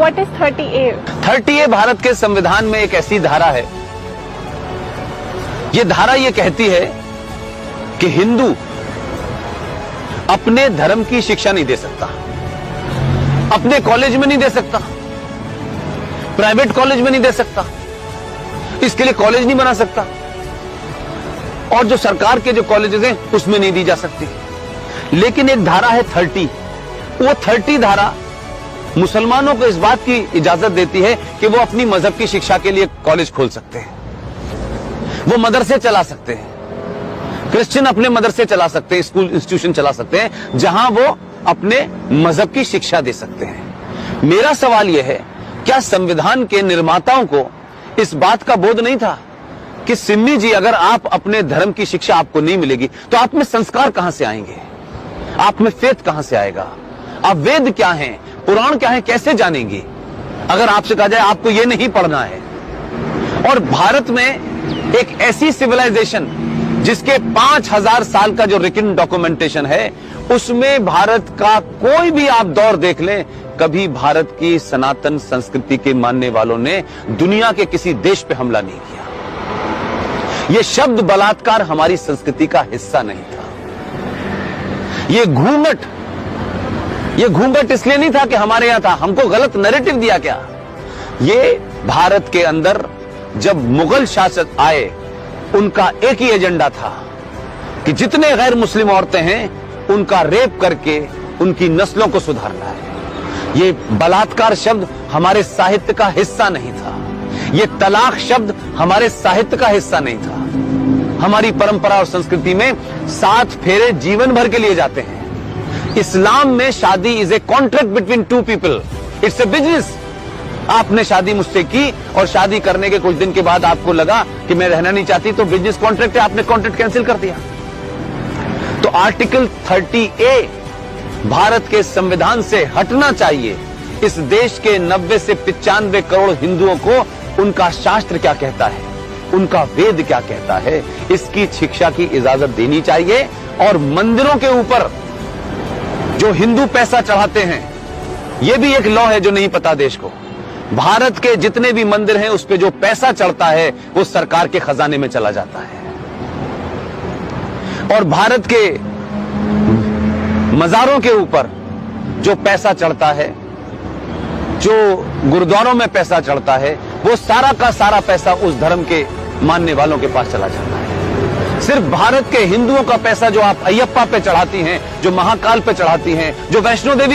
What is 30A? 30A Bharat के संविधान में एक ऐसी धारा है, ये धारा ये कहती है कि हिंदू अपने धर्म की शिक्षा नहीं दे सकता, अपने कॉलेज में नहीं दे सकता, प्राइवेट कॉलेज में नहीं दे सकता, इसके लिए कॉलेज नहीं बना सकता, और जो सरकार के जो कॉलेजेस हैं उसमें नहीं दी जा सकती। लेकिन एक धारा है 30, वो 30 धारा मुसलमानों को इस बात की इजाजत देती है कि वो अपनी मजहब की शिक्षा के लिए कॉलेज खोल सकते हैं, वो मदरसे चला सकते हैं, क्रिश्चियन अपने मदरसे चला सकते हैं, स्कूल इंस्टीट्यूशन चला सकते हैं जहां वो अपने मजहब की शिक्षा दे सकते हैं। मेरा सवाल यह है, क्या संविधान के निर्माताओं को इस बात का बोध नहीं था कि सिम्मी जी, अगर आप अपने धर्म की शिक्षा आपको नहीं मिलेगी तो आप में संस्कार कहां से आएंगे, आप में फेथ कहां से आएगा, आप वेद क्या हैं, पुराण क्या है, कैसे जानेंगे अगर आपसे कहा जाए आपको यह नहीं पढ़ना है। और भारत में एक ऐसी सिविलाइजेशन जिसके 5000 साल का जो रिटन डॉक्यूमेंटेशन है, उसमें भारत का कोई भी आप दौर देख लें, कभी भारत की सनातन संस्कृति के मानने वालों ने दुनिया के किसी देश पे हमला नहीं किया। यह शब्द बलात्कार हमारी संस्कृति का हिस्सा नहीं था। ये घूंघट इसलिए नहीं था कि हमारे यहां था, हमको गलत नैरेटिव दिया क्या। ये भारत के अंदर जब मुगल शासक आए, उनका एक ही एजेंडा था कि जितने गैर मुस्लिम औरतें हैं उनका रेप करके उनकी नस्लों को सुधारना है। ये बलात्कार शब्द हमारे साहित्य का हिस्सा नहीं था, ये तलाक शब्द हमारे साहित्य का हिस्सा नहीं था। हमारी परंपरा और संस्कृति में 7 फेरे जीवन भर के लिए जाते हैं। इस्लाम में शादी is a contract between 2 people, it's a business. आपने शादी मुझसे की और शादी करने के कुछ दिन के बाद आपको लगा कि मैं रहना नहीं चाहती, तो बिजनेस कॉन्ट्रैक्ट है, आपने कॉन्ट्रैक्ट कैंसिल कर दिया। तो आर्टिकल 30A भारत के संविधान से हटना चाहिए। इस देश के 90 से 95 करोड़ हिंदुओं को उनका शास्त्र क्या कहता है, उनका वेद क्या कहता है, इसकी शिक्षा की इजाजत देनी चाहिए। और मंदिरों के ऊपर जो हिंदू पैसा चढ़ाते हैं, यह भी एक लॉ है जो नहीं पता देश को। भारत के जितने भी मंदिर हैं उस पे जो पैसा चढ़ता है वो सरकार के खजाने में चला जाता है। और भारत के मजारों के ऊपर जो पैसा चढ़ता है, जो गुरुद्वारों में पैसा चढ़ता है, वो सारा का सारा पैसा उस धर्म के मानने वालों के पास चला जाता है। सिर्फ भारत के हिंदुओं का पैसा जो आप अयप्पा पे चढ़ाती हैं, जो महाकाल पे चढ़ाती हैं, जो वैष्णो देवी